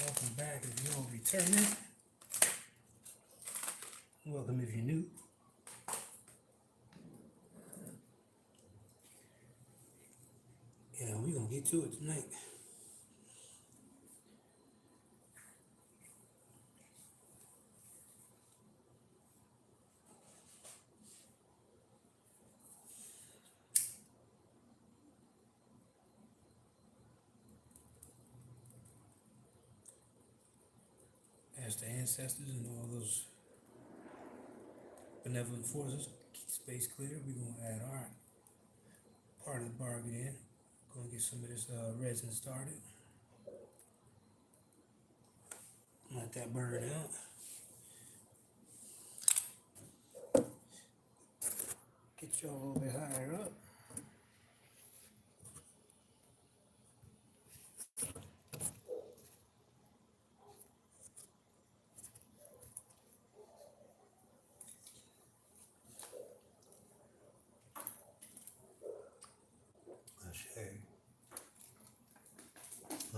Welcome back if you're returning. Welcome if you're new. Yeah, we're going to get to it tonight. As the ancestors and all those benevolent forces keep space clear, we're going to add our part of the bargain in. Going to get some of this resin started. Let that burn out. Get y'all a little bit higher up.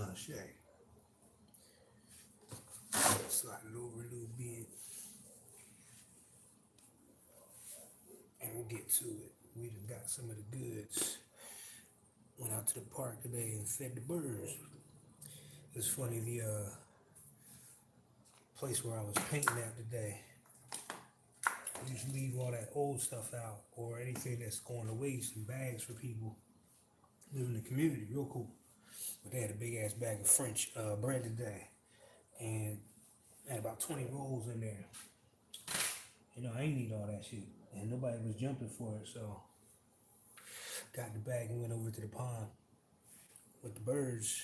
Ashe. Slide it over a little bit. And we'll get to it. We just got some of the goods. Went out to the park today and fed the birds. It's funny, the place where I was painting at today, I just leave all that old stuff out or anything that's going to waste in bags for people living in the community. Real cool. But they had a big ass bag of French bread today, and had about 20 rolls in there. You know, I ain't need all that shit, and nobody was jumping for it, so got the bag and went over to the pond with the birds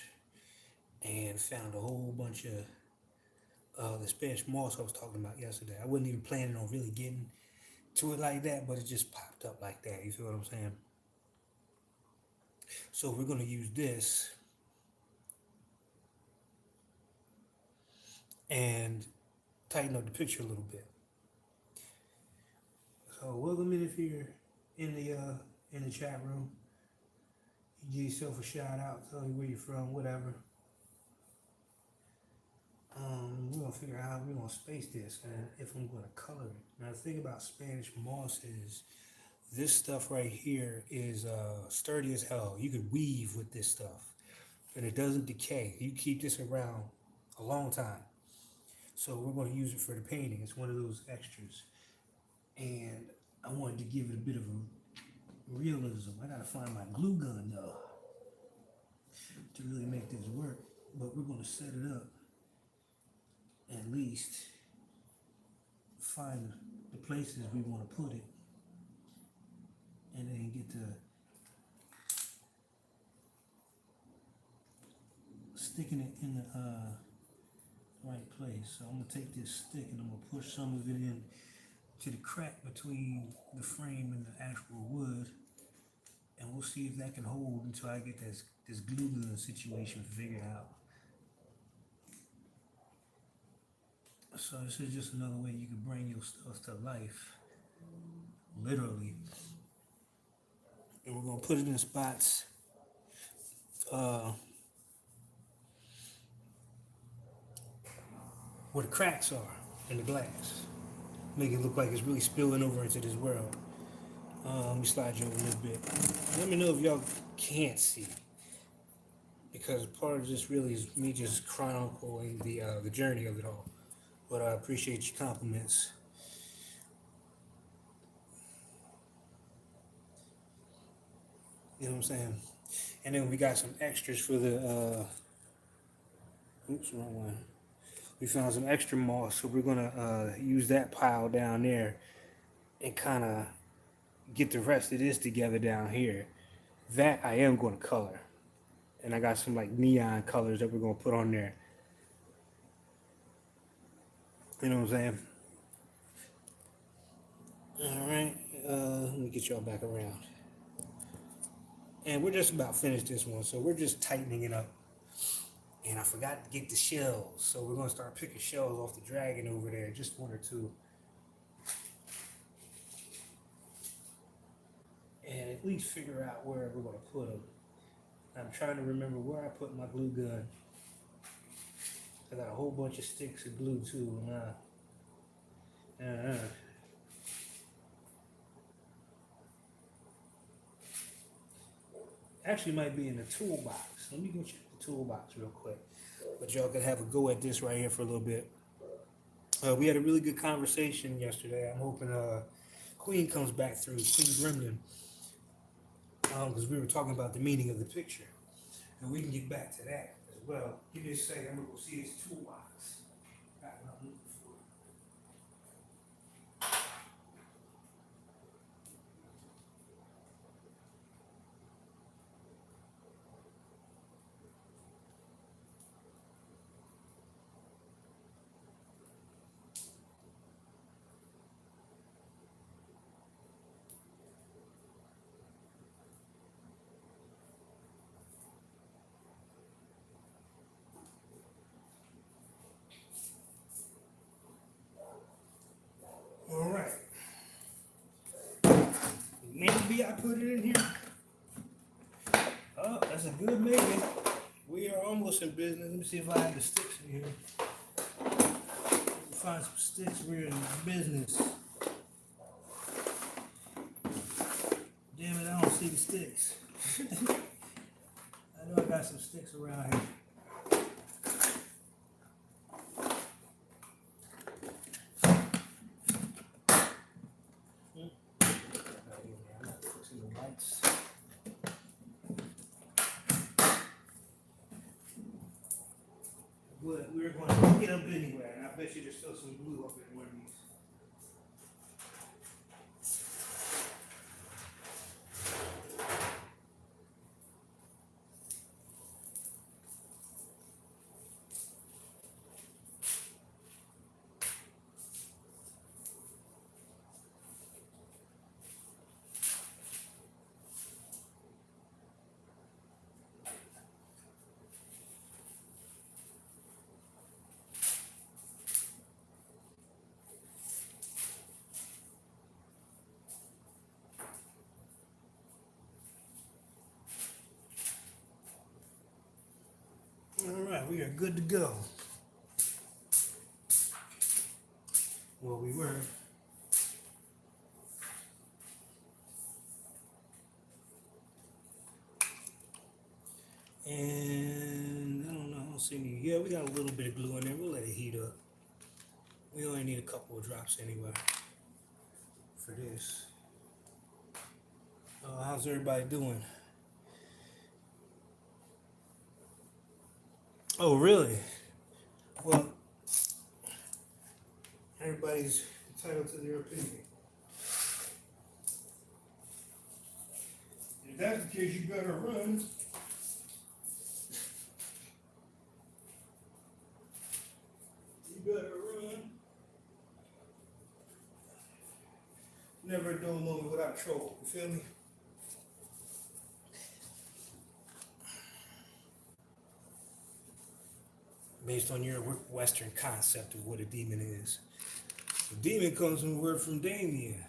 and found a whole bunch of the Spanish moss I was talking about yesterday. I wasn't even planning on really getting to it like that, but it just popped up like that. You feel what I'm saying? So we're going to use this and tighten up the picture a little bit. So welcome in if you're in the chat room. You give yourself a shout out, tell me where you're from, whatever. We're gonna figure out how we're gonna space this and if I'm gonna color it. Now the thing about Spanish moss is this stuff right here is sturdy as hell. You can weave with this stuff and it doesn't decay. You keep this around a long time. So we're gonna use it for the painting. It's one of those extras. And I wanted to give it a bit of a realism. I gotta find my glue gun though to really make this work. But we're gonna set it up. At least find the places we want to put it and then get to sticking it in the right place. So I'm going to take this stick and I'm going to push some of it in to the crack between the frame and the actual wood, and we'll see if that can hold until I get this glue gun situation figured out. So this is just another way you can bring your stuff to life, literally. And we're gonna put it in spots where the cracks are in the glass. Make it look like it's really spilling over into this world. Let me slide you over a little bit. Let me know if y'all can't see, because part of this really is me just chronicling the journey of it all. But I appreciate your compliments. You know what I'm saying? And then we got some extras for the, oops, wrong one. We found some extra moss, so we're gonna use that pile down there and kind of get the rest of this together down here. That I am gonna color. And I got some like neon colors that we're gonna put on there. You know what I'm saying? All right, let me get y'all back around. And we're just about finished this one, so we're just tightening it up. And I forgot to get the shells, so we're gonna start picking shells off the dragon over there, just one or two. And at least figure out where we're gonna put them. I'm trying to remember where I put my glue gun. I got a whole bunch of sticks of glue too. Actually, might be in the toolbox. Let me go check the toolbox real quick. But y'all can have a go at this right here for a little bit. We had a really good conversation yesterday. I'm hoping Queen comes back through, Queen Gremlin, because we were talking about the meaning of the picture. And we can get back to that as well. Give me a second. I'm going to go see this toolbox. Got what I'm looking for. All right. Maybe I put it in here. Oh, that's a good maybe. We are almost in business. Let me see if I have the sticks in here. Find some sticks. We're in business. Damn it, I don't see the sticks. I know I got some sticks around here. I'm not fixing the lights. But we're going to pick it up anyway, and I bet you there's still some glue up in one of these. All right, we are good to go. Well, we were. And I don't know, I don't see any. Yeah, we got a little bit of glue in there. We'll let it heat up. We only need a couple of drops anyway for this. How's everybody doing? Oh, really? Well, everybody's entitled to their opinion. If that's the case, you better run. You better run. Never a dull moment without trouble. You feel me? Based on your Western concept of what a demon is. A demon comes from the word from Damien.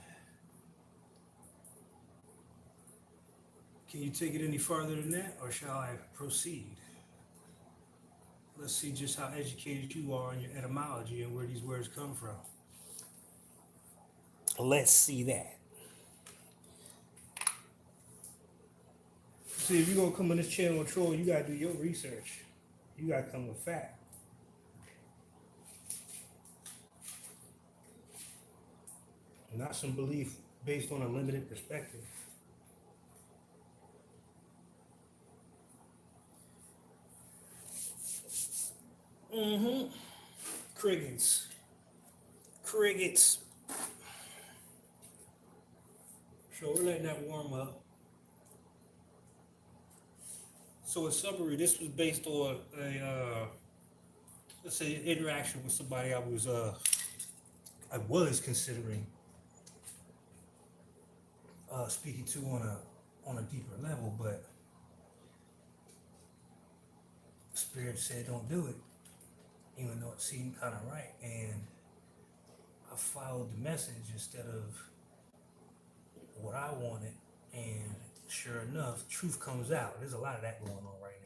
Can you take it any farther than that, or shall I proceed? Let's see just how educated you are in your etymology and where these words come from. Let's see that. See, if you're going to come on this channel and troll, you got to do your research. You got to come with fact. Not some belief based on a limited perspective. Crickets. Crickets. So we're letting that warm up. So in summary, this was based on a let's say interaction with somebody I was considering speaking to on a deeper level, but Spirit said don't do it, even though it seemed kind of right, and I followed the message instead of what I wanted, and sure enough, truth comes out. There's a lot of that going on right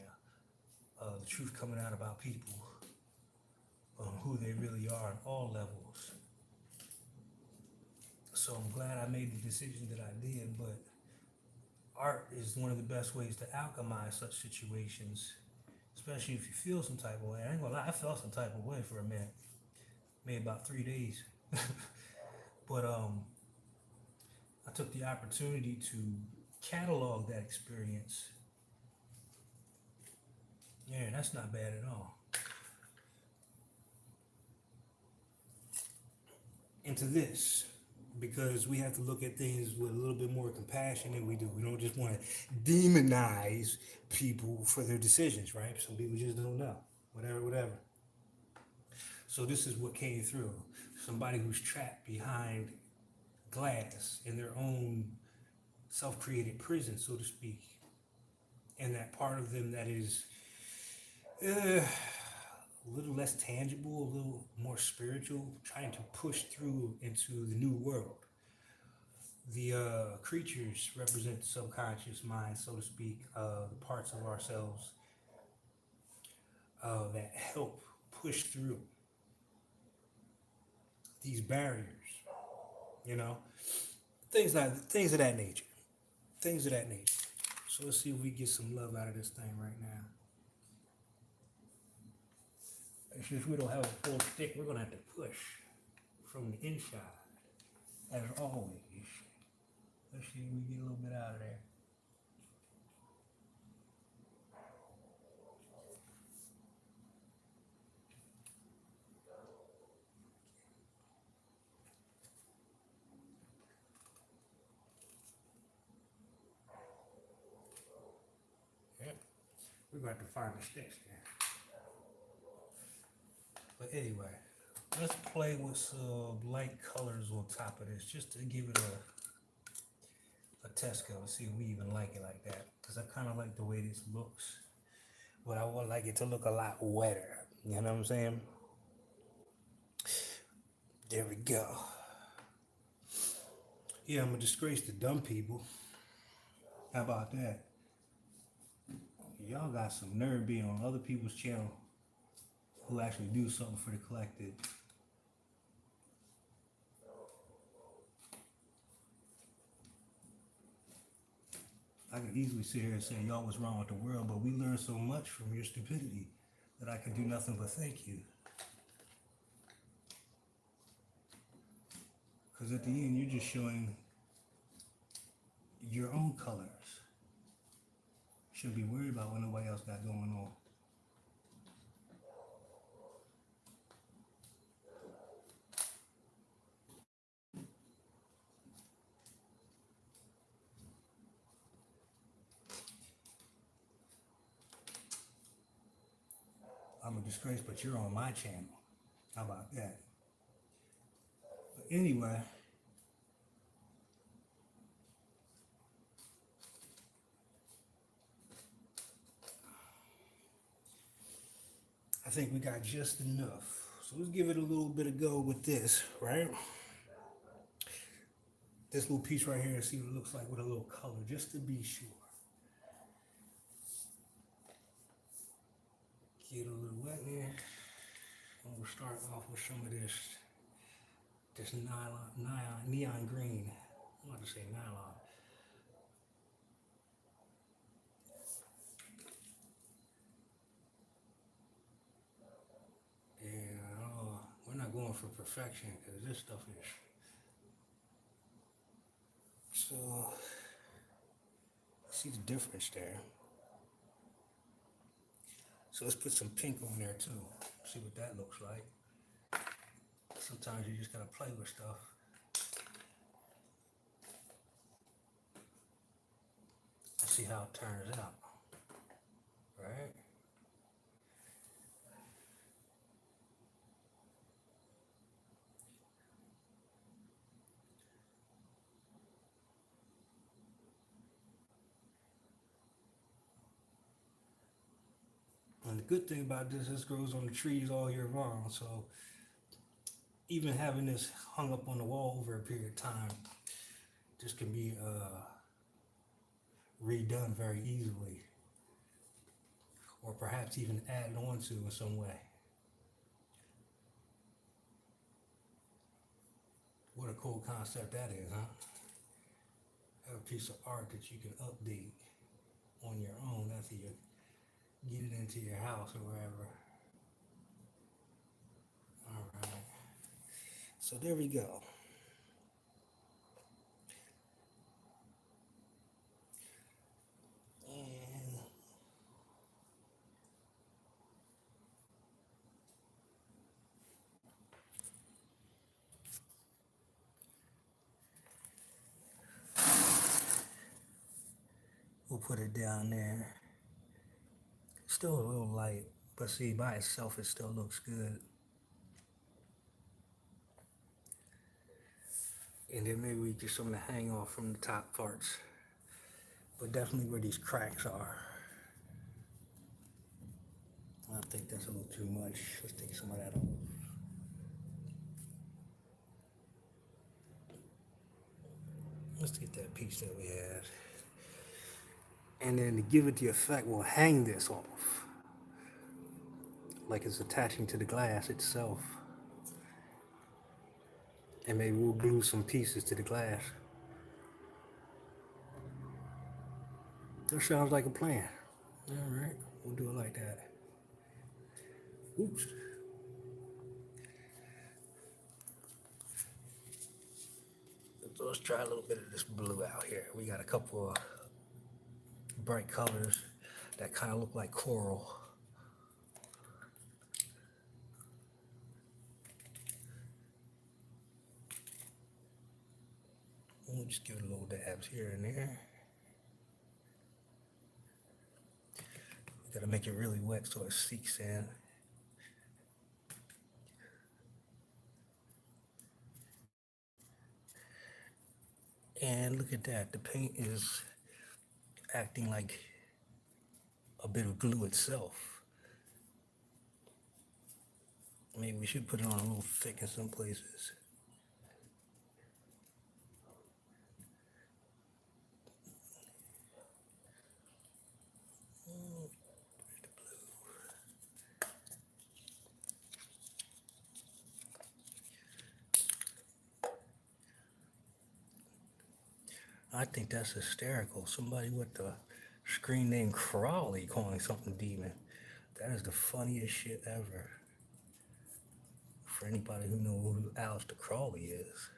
now. The truth coming out about people who they really are on all levels. So I'm glad I made the decision that I did, but art is one of the best ways to alchemize such situations, especially if you feel some type of way. I ain't gonna lie, I felt some type of way for a minute, maybe about 3 days. But I took the opportunity to catalog that experience. Yeah, that's not bad at all. Into this, because we have to look at things with a little bit more compassion than we do. We don't just want to demonize people for their decisions, right? Some people just don't know. Whatever. So this is what came through. Somebody who's trapped behind glass in their own self-created prison, so to speak. And that part of them that is a little less tangible, a little more spiritual, trying to push through into the new world. The creatures represent the subconscious mind, so to speak, the parts of ourselves that help push through these barriers, you know, things of that nature, things of that nature. So let's see if we get some love out of this thing right now. And since we don't have a full stick, we're gonna have to push from the inside, as always. Let's see if we get a little bit out of there. Yeah, we're gonna have to find the sticks there. But anyway, let's play with some light colors on top of this, just to give it a test go, see if we even like it like that. Because I kind of like the way this looks, but I would like it to look a lot wetter. You know what I'm saying? There we go. Yeah, I'm a disgrace to dumb people. How about that? Y'all got some nerve being on other people's channel who actually do something for the collective. I could easily sit here and say y'all was wrong with the world, but we learned so much from your stupidity that I can do nothing but thank you. Because at the end, you're just showing your own colors. Shouldn't be worried about what nobody else got going on. I'm a disgrace, but you're on my channel. How about that? But anyway, I think we got just enough. So let's give it a little bit of go with this, right? This little piece right here and see what it looks like with a little color, just to be sure. Get a little wet there. And we'll start off with some of this neon green. I'm about to say nylon. Yeah, we're not going for perfection because this stuff is. So, see the difference there. So let's put some pink on there too. See what that looks like. Sometimes you just gotta play with stuff. See how it turns out, right? And the good thing about this grows on the trees all year long. So even having this hung up on the wall over a period of time, this can be redone very easily, or perhaps even added on to in some way. What a cool concept that is, huh? Have a piece of art that you can update on your own after you get it into your house or wherever. All right. So there we go. And we'll put it down there. Still a little light, but see, by itself, it still looks good. And then maybe we get some to hang off from the top parts, but definitely where these cracks are. I think that's a little too much. Let's take some of that off. Let's get that piece that we had. And then to give it the effect, we'll hang this off, like it's attaching to the glass itself. And maybe we'll glue some pieces to the glass. That sounds like a plan. All right, we'll do it like that. Oops. So let's try a little bit of this blue out here. We got a couple of bright colors that kind of look like coral. We'll just give it a little dabs here and there. Gotta make it really wet so it seeks in. And look at that, the paint is acting like a bit of glue itself. Maybe we should put it on a little thick in some places. I think that's hysterical. Somebody with the screen name Crawley calling something demon. That is the funniest shit ever. For anybody who knows who Aleister Crowley is.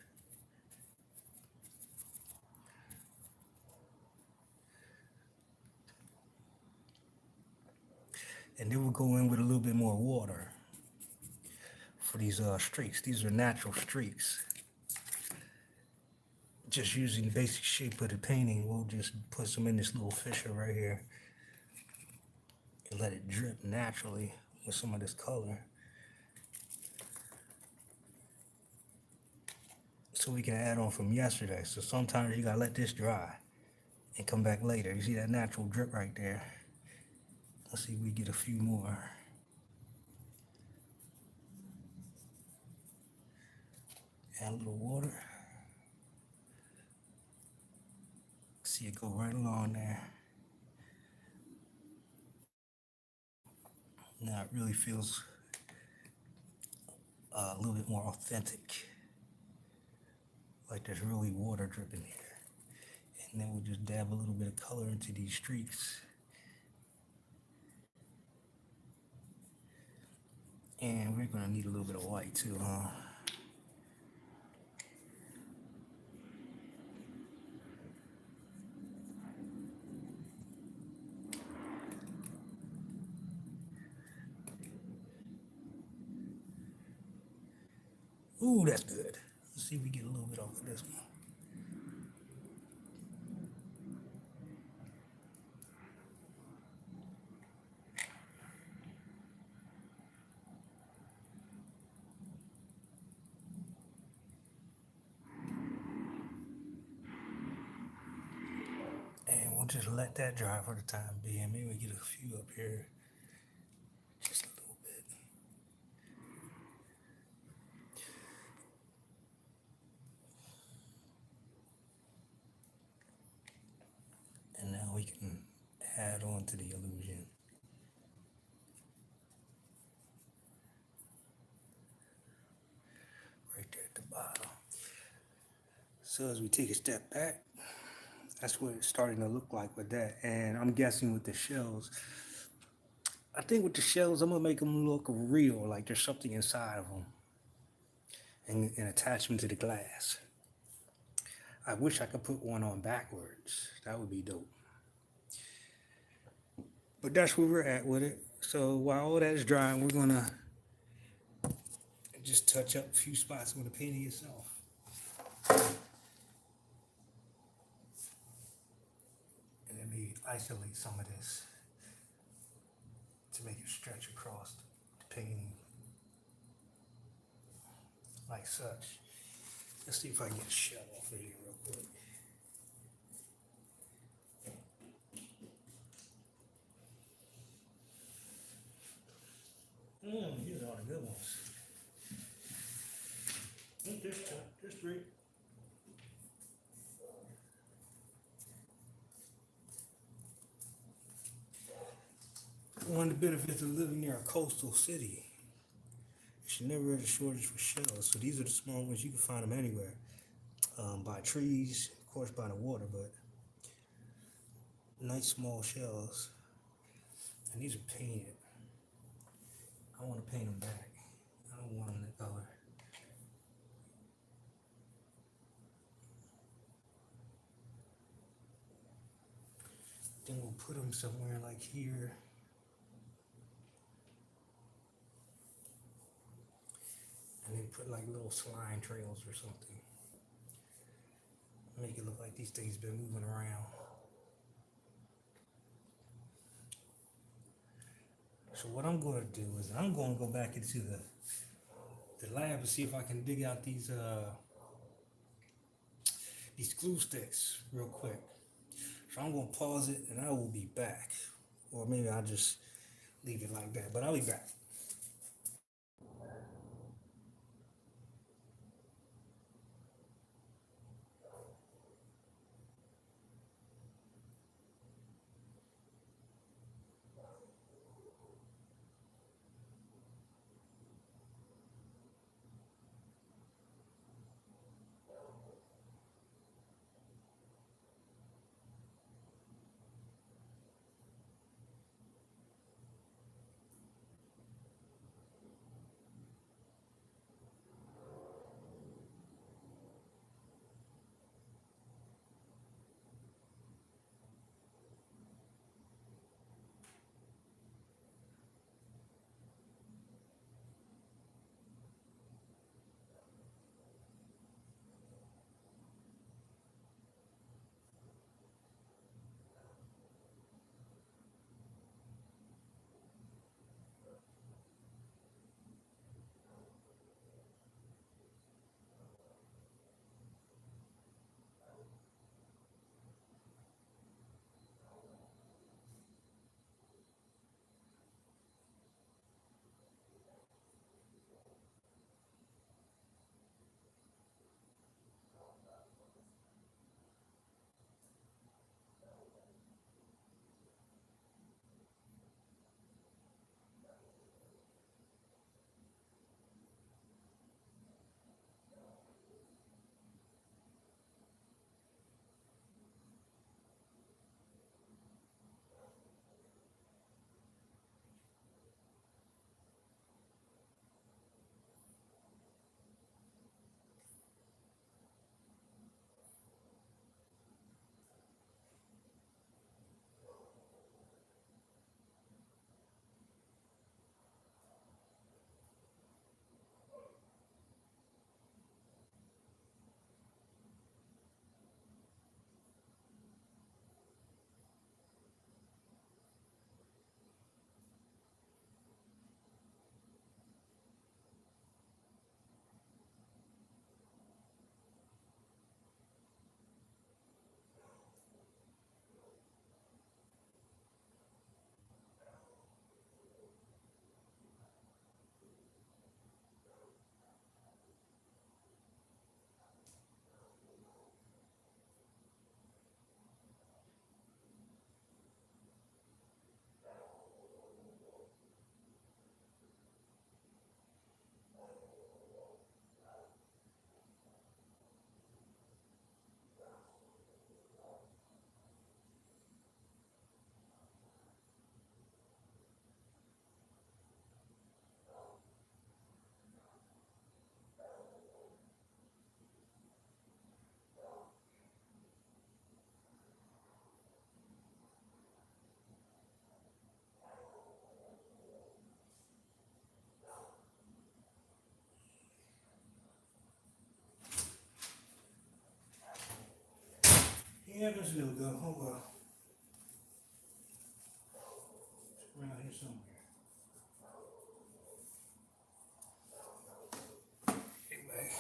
And then we'll go in with a little bit more water for these streaks. These are natural streaks. Just using the basic shape of the painting, we'll just put some in this little fissure right here and let it drip naturally with some of this color. So we can add on from yesterday. So sometimes you gotta let this dry and come back later. You see that natural drip right there? Let's see if we get a few more. Add a little water. See it go right along there. Now it really feels a little bit more authentic. Like there's really water dripping here. And then we'll just dab a little bit of color into these streaks. And we're gonna need a little bit of white too, huh? Ooh, that's good. Let's see if we get a little bit off of this one. And we'll just let that dry for the time being. Maybe we get a few up here. Just a little bit. And now we can add on to the illusion. Right there at the bottom. So as we take a step back, that's what it's starting to look like with that. And I'm guessing with the shells, I think with the shells, I'm gonna make them look real, like there's something inside of them, and attach them to the glass. I wish I could put one on backwards. That would be dope. But that's where we're at with it. So while all that's drying, we're gonna just touch up a few spots with the painting itself. And then maybe isolate some of this to make it stretch across the painting like such. Let's see if I can get a shell off of here real quick. These are the good ones. There's three. One of the benefits of living near a coastal city, you should never have a shortage for shells. So these are the small ones. You can find them anywhere, by trees, of course, by the water, but nice small shells. And these are painted. I want to paint them back. I don't want them that color. Then we'll put them somewhere like here. And then put like little slime trails or something. Make it look like these things been moving around. So what I'm going to do is I'm going to go back into the lab and see if I can dig out these glue sticks real quick. So I'm going to pause it and I will be back. Or maybe I'll just leave it like that, but I'll be back. Yeah, that's a little good. Oh well. It's around here somewhere. Anyway.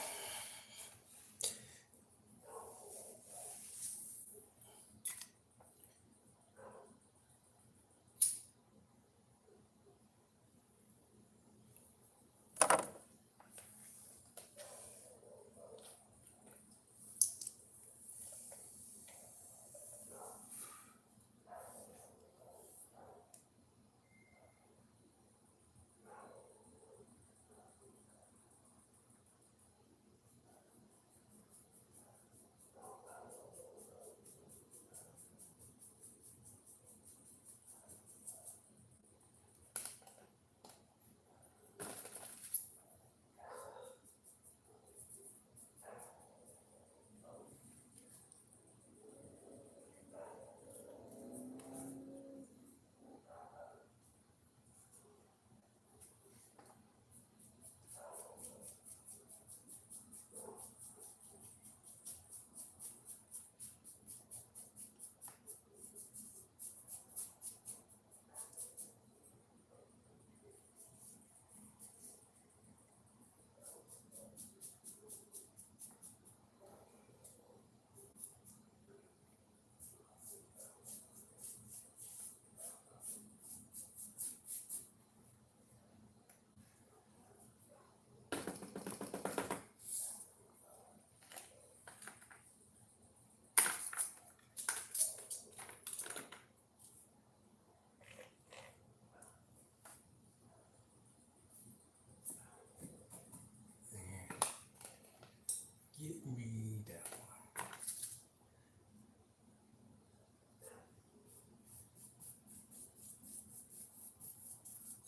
Get me that one.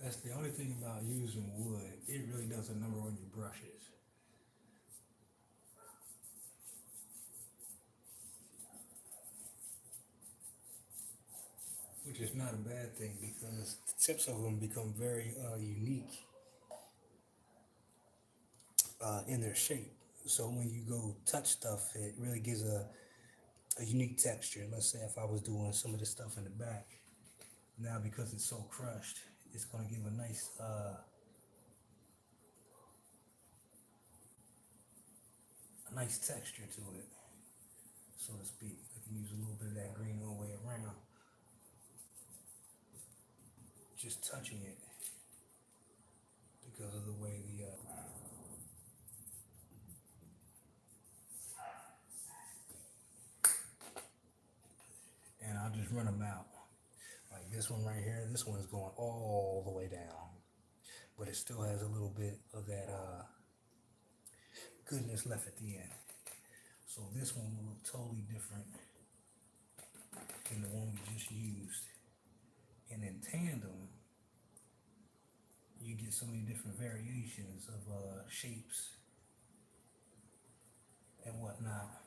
That's the only thing about using wood. It really does a number on your brushes. Which is not a bad thing because the tips of them become very unique in their shape. So when you go touch stuff, it really gives a unique texture. Let's say if I was doing some of this stuff in the back, now because it's so crushed, it's going to give a nice texture to it, so to speak. I can use a little bit of that green all the way around, just touching it because of the way and I'll just run them out. Like this one right here, this one is going all the way down, but it still has a little bit of that goodness left at the end. So this one will look totally different than the one we just used. And in tandem, you get so many different variations of shapes and whatnot.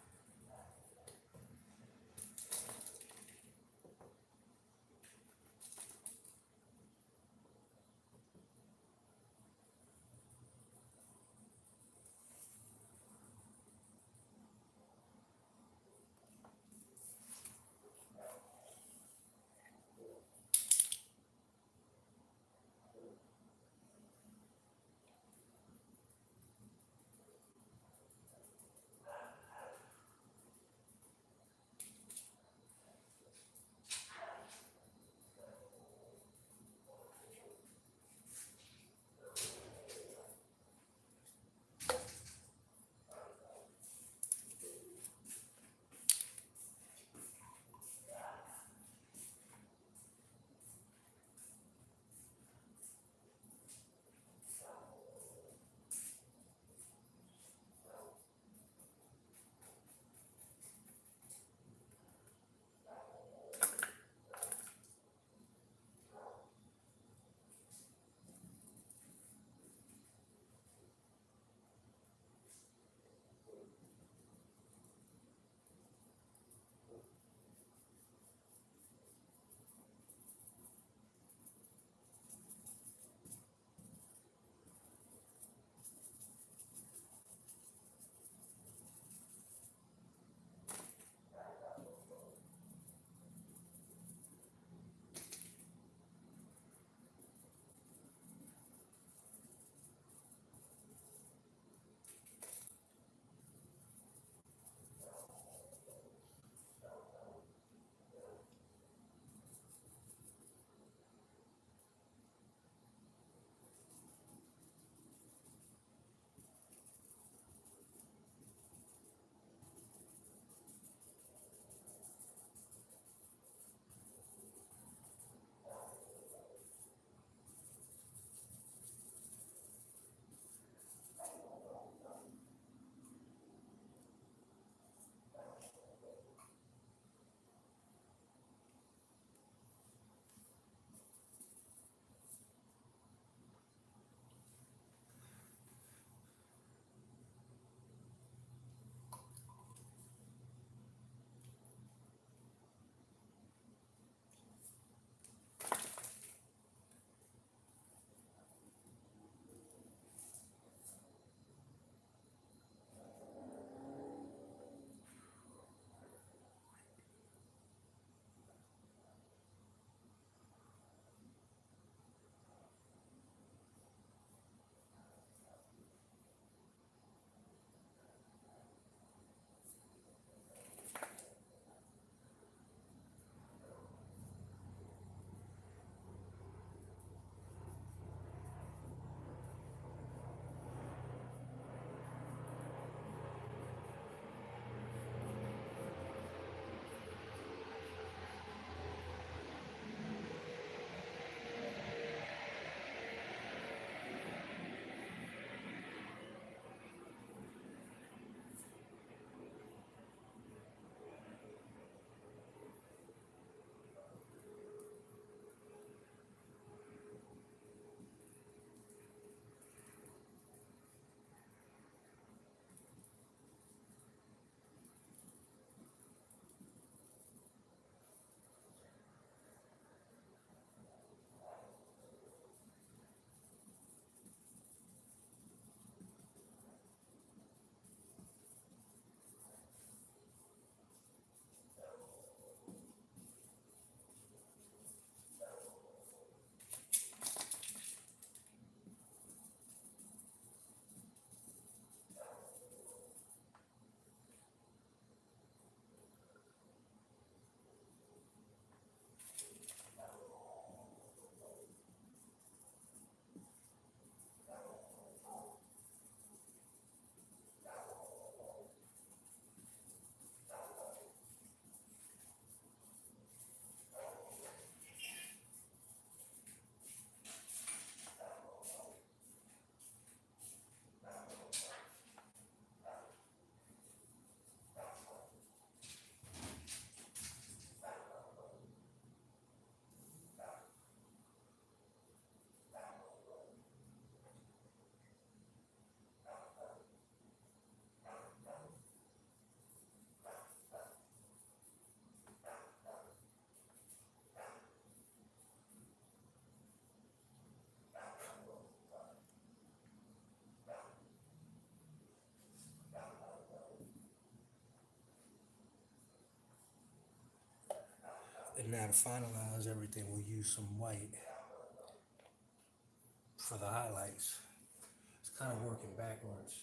And now to finalize everything, we'll use some white for the highlights. It's kind of working backwards.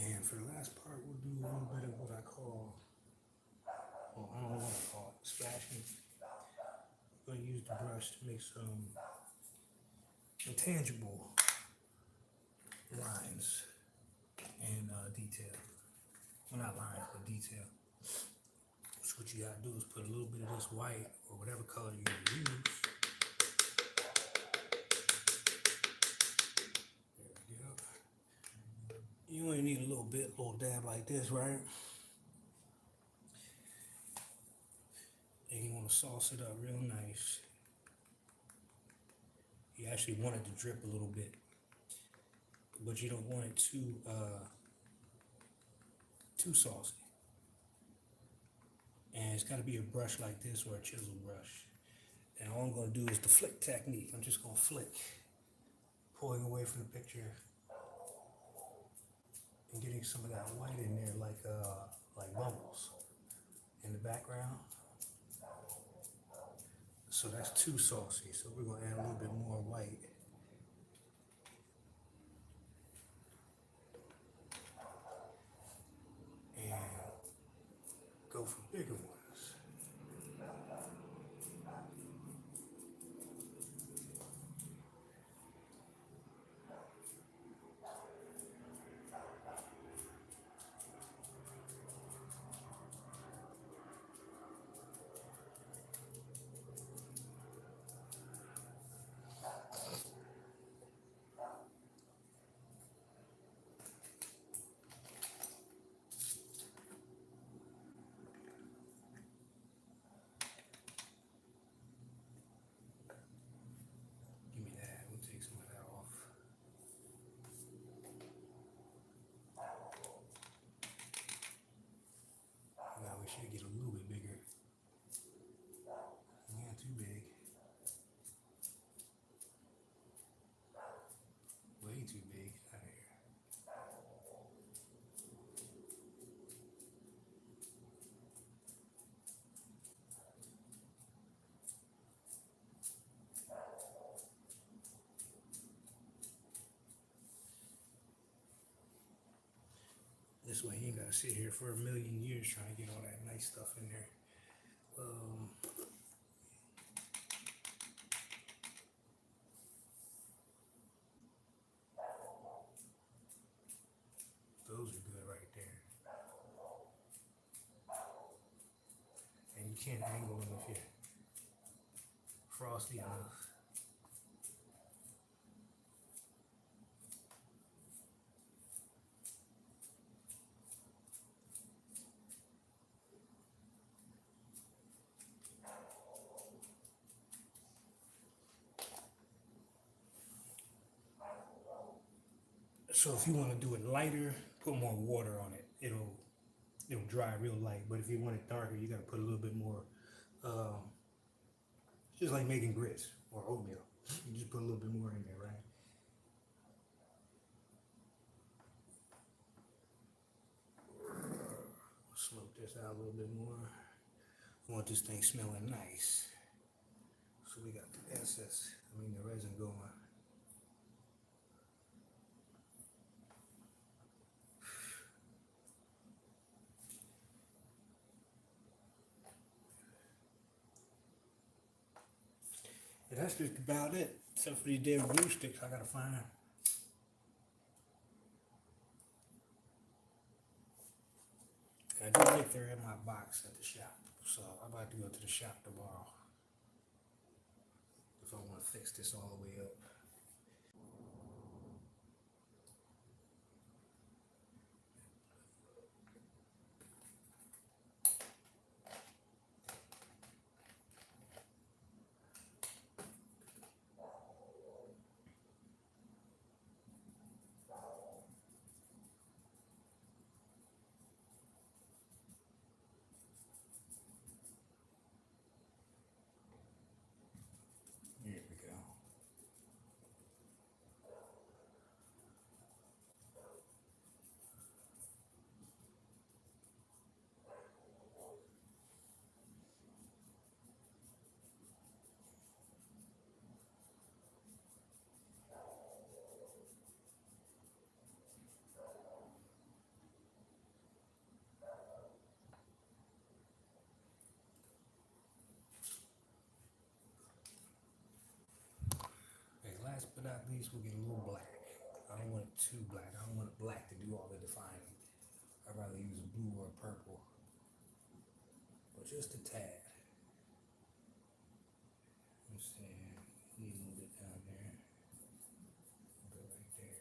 And for the last part, we'll do a little bit of what I call, well, I don't know what I call it, splashing. I'm going to use the brush to make some intangible lines and detail. Well, not lines, but detail. So what you gotta do is put a little bit of this white or whatever color you're gonna use. There we go. You only need a little dab like this, right? And you want to sauce it up real nice. You actually want it to drip a little bit, but you don't want it too saucy. And it's got to be a brush like this or a chisel brush. And all I'm going to do is the flick technique. I'm just going to flick, pulling away from the picture and getting some of that white in there like bubbles in the background. So that's too saucy. So we're going to add a little bit more white. And go for bigger ones. Give me that. We'll take some of that off. Now we should get a little bit bigger. Not too big. Way too big. Out of here. This way you ain't gotta sit here for a million years trying to get all that nice stuff in there. Those are good right there. And you can't angle them if you're frosty enough. So if you want to do it lighter, put more water on it. It'll dry real light. But if you want it darker, you got to put a little bit more. Just like making grits or oatmeal, you just put a little bit more in there, right? Smoke this out a little bit more. I want this thing smelling nice. So we got the the resin going. But that's just about it. Except for these damn glue sticks I gotta find. I do think they're in my box at the shop. So I'm about to go to the shop tomorrow. If I want to fix this all the way up. Here we go. Okay, last but not least, we'll get a little black. I don't want it too black. I don't want it black to do all the defining. I'd rather use a blue or a purple. But just a tad. Let's see. Need a little bit down there. Go right there.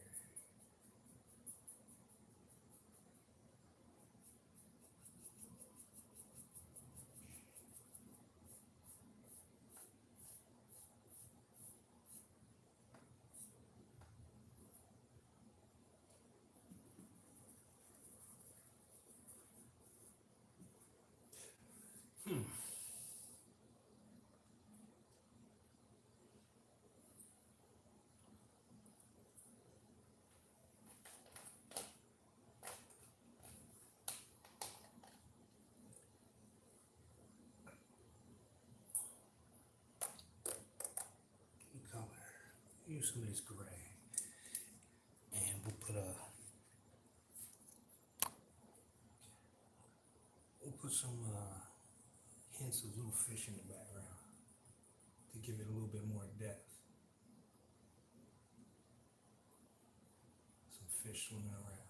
Color. Use some of this gray. And we'll put some hints of little fish in the background to give it a little bit more depth. Some fish swimming around.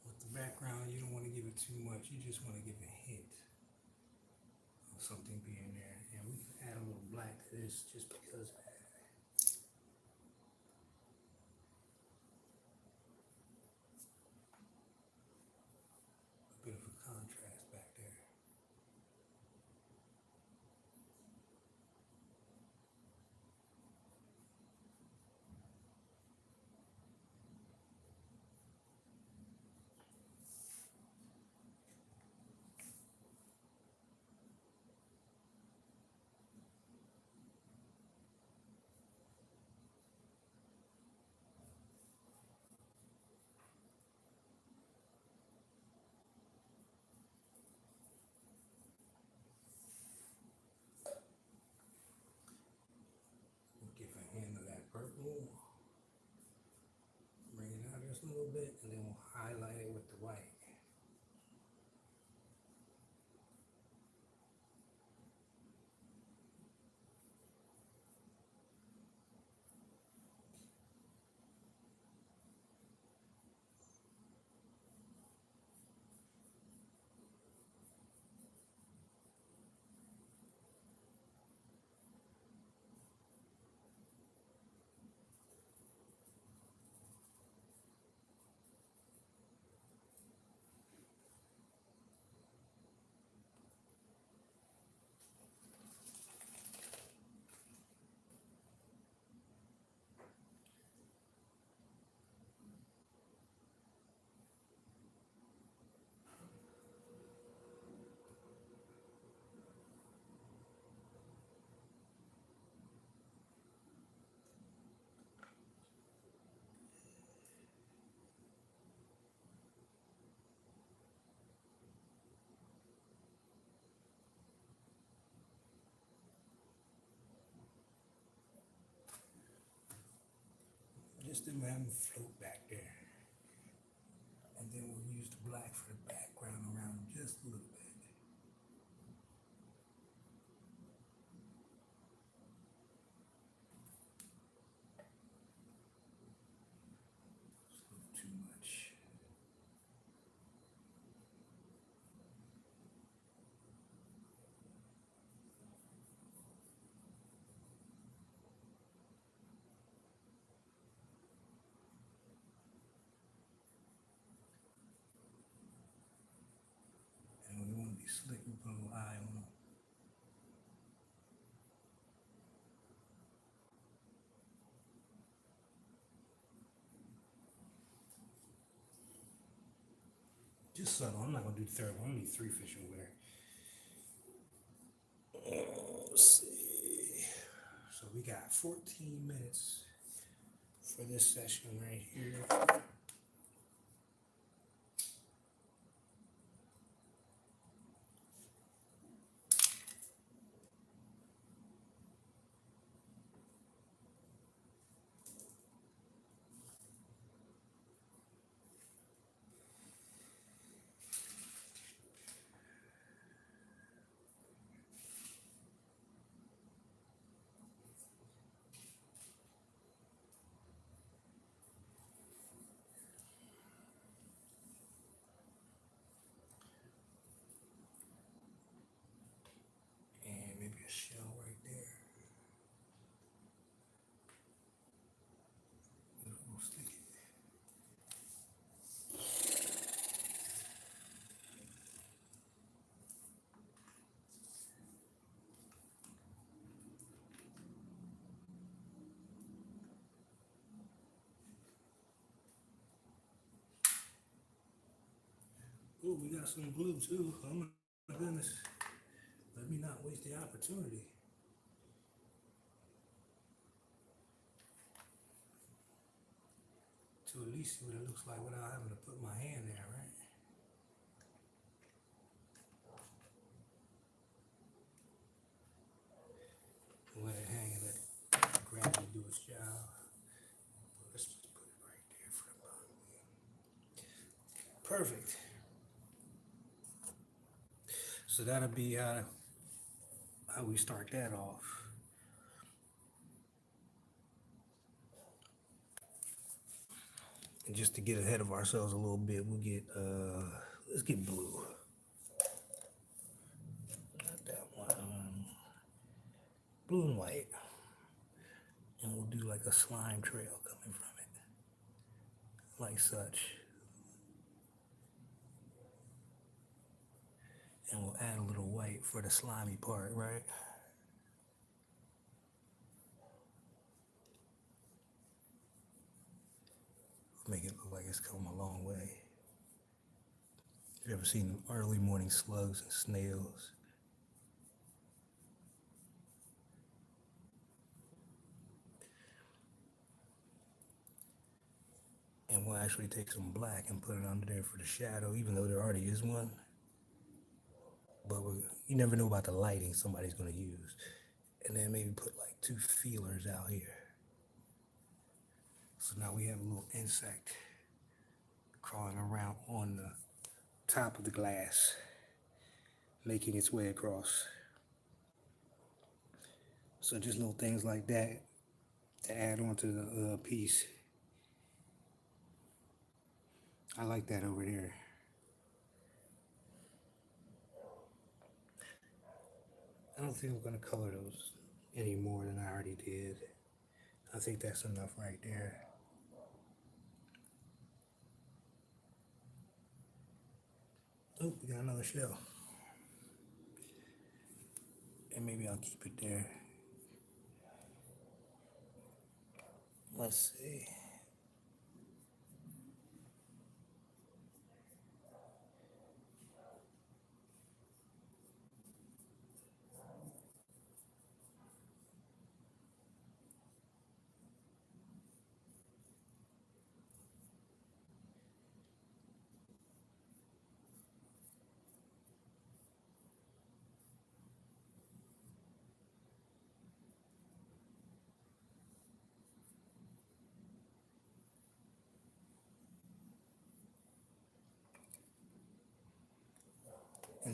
With the background, you don't want to give it too much. You just want to give a hint of something being there. And we can add a little black to this just because a bit of a contrast back there. We'll give a hint of that purple. Bring it out just a little bit, and then we'll highlight it with the white. just to have them float back there. And then we'll use the black for the background around them just a little bit. It's a little too much. And when we want to be slick, we put a little eye on them. Just subtle. I'm not gonna do the third one. I'm gonna do 3 fish over there. Let's see. So we got 14 minutes for this session right here. And maybe a shell right there. We'll stick it. Oh, we got some glue too. Oh my goodness. Let me not waste the opportunity. To at least see what it looks like without having to put my hand there, right? Let it hang and let gravity do its job. Let's just put it right there for the bottom. Perfect. So that'll be how we start that off. And just to get ahead of ourselves a little bit, we'll get let's get blue. Not that one. Blue and white. And we'll do like a slime trail coming from it. Like such. And we'll add a little white for the slimy part, right? Make it look like it's come a long way. You ever seen early morning slugs and snails? And we'll actually take some black and put it under there for the shadow, even though there already is one. But you never know about the lighting somebody's going to use. And then maybe put like 2 feelers out here. So now we have a little insect crawling around on the top of the glass, making its way across. So just little things like that to add on to the piece. I like that over there. I don't think I'm going to color those any more than I already did. I think that's enough right there. Oh, we got another shell. And maybe I'll keep it there. Let's see.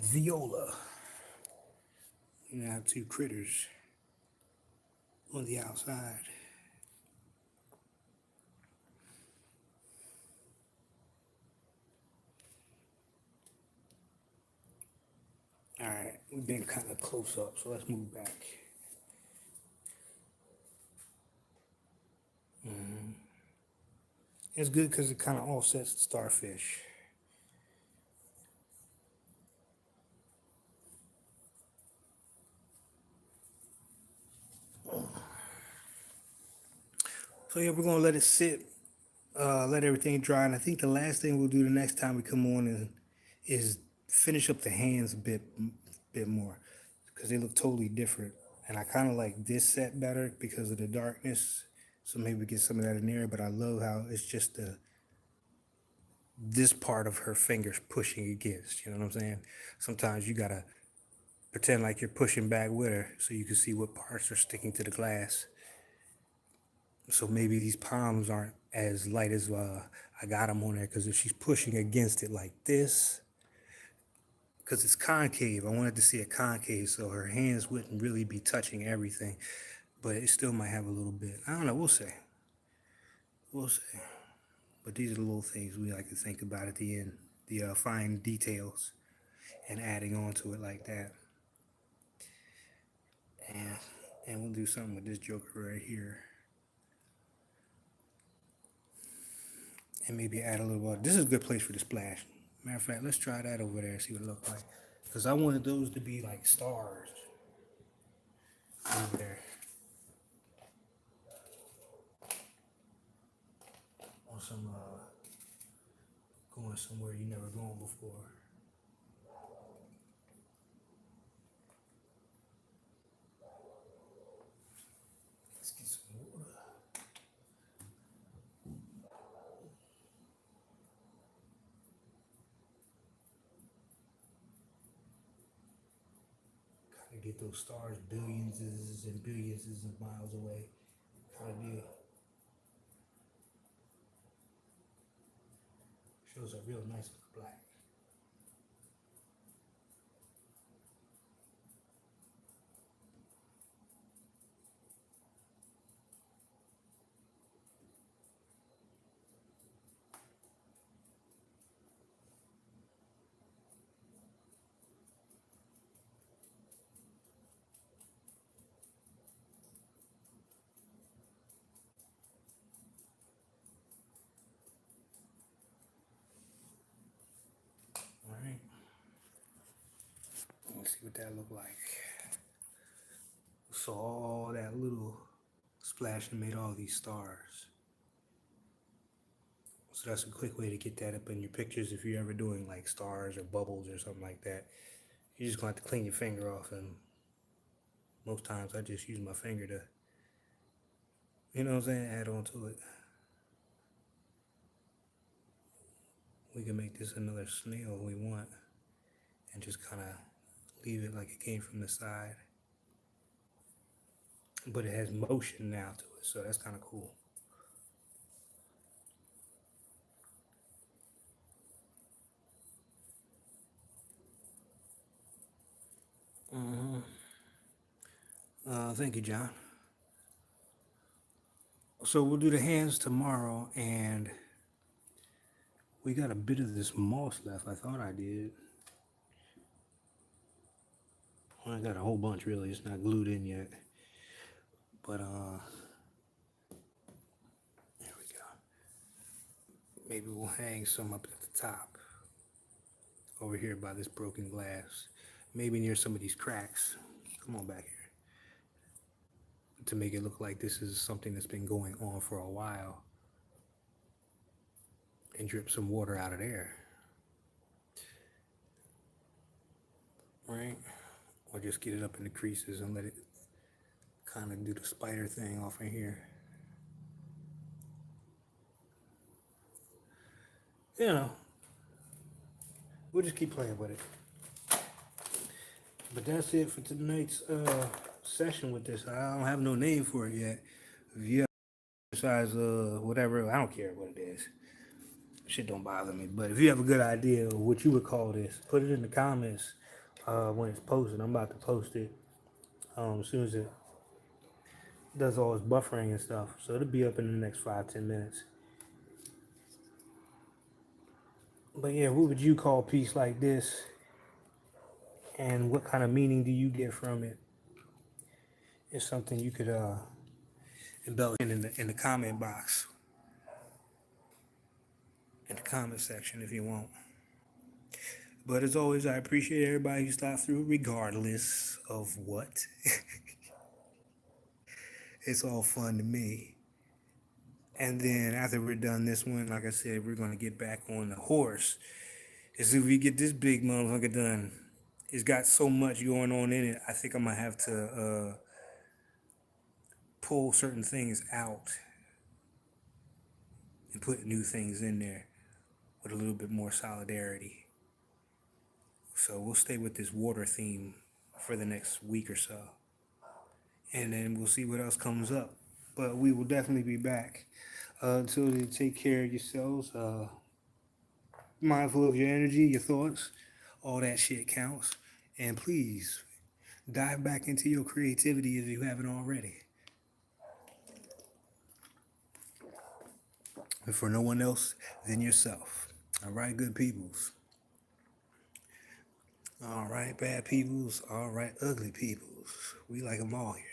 viola. You have two critters on the outside. All right, we've been kind of close up, so let's move back. It's good because it kind of offsets the starfish. So yeah, we're gonna let it sit, let everything dry, and I think the last thing we'll do the next time we come on is finish up the hands a bit more, because they look totally different. And I kind of like this set better because of the darkness. So maybe we get some of that in there. But I love how it's just this part of her fingers pushing against. You know what I'm saying? Sometimes you gotta pretend like you're pushing back with her so you can see what parts are sticking to the glass. So maybe these palms aren't as light as I got them on there, because if she's pushing against it like this, because it's concave, I wanted to see it concave so her hands wouldn't really be touching everything, but it still might have a little bit. I don't know, we'll see. We'll see. But these are the little things we like to think about at the end, the fine details and adding on to it like that. And we'll do something with this joker right here. And maybe add a little water. This is a good place for the splash. Matter of fact, let's try that over there and see what it looks like. Because I wanted those to be like stars over there. On some, going somewhere you never gone before. Let's get some water. Kind of get those stars billions and billions of miles away. Kind of deal. Shows a real nice black. All right. Let's see what that look like. So all that little splashing made all these stars. So that's a quick way to get that up in your pictures if you're ever doing like stars or bubbles or something like that. You're just going to have to clean your finger off, and most times I just use my finger to, you know what I'm saying, add on to it. We can make this another snail if we want, and just kind of leave it like it came from the side. But it has motion now to it, so that's kind of cool. Thank you, John. So we'll do the hands tomorrow, and we got a bit of this moss left. I thought I did. Well, I got a whole bunch, really. It's not glued in yet. But, there we go. Maybe we'll hang some up at the top over here by this broken glass. Maybe near some of these cracks. Come on back here. To make it look like this is something that's been going on for a while. And drip some water out of there. Right? Or just get it up in the creases and let it kind of do the spider thing off in here. You know, we'll just keep playing with it. But that's it for tonight's session with this. I don't have no name for it yet. If you have besides whatever, I don't care what it is. Shit don't bother me. But if you have a good idea of what you would call this, put it in the comments. when it's posted. I'm about to post it as soon as it does all its buffering and stuff. So it'll be up in the next 5-10 minutes. But yeah, what would you call peace like this? And what kind of meaning do you get from it? It's something you could embellish in the comment box, in the comment section if you want. But as always, I appreciate everybody who stopped through, regardless of what. It's all fun to me. And then after we're done this one, like I said, we're gonna get back on the horse. As soon as we get this big motherfucker done, it's got so much going on in it. I think I'm gonna have to pull certain things out and put new things in there with a little bit more solidarity. So we'll stay with this water theme for the next week or so. And then we'll see what else comes up. But we will definitely be back. Until then, take care of yourselves. Mindful of your energy, your thoughts. All that shit counts. And please, dive back into your creativity if you haven't already. And for no one else than yourself. All right, good peoples. All right, bad peoples. All right, ugly peoples. We like them all here.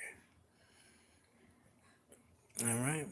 All right.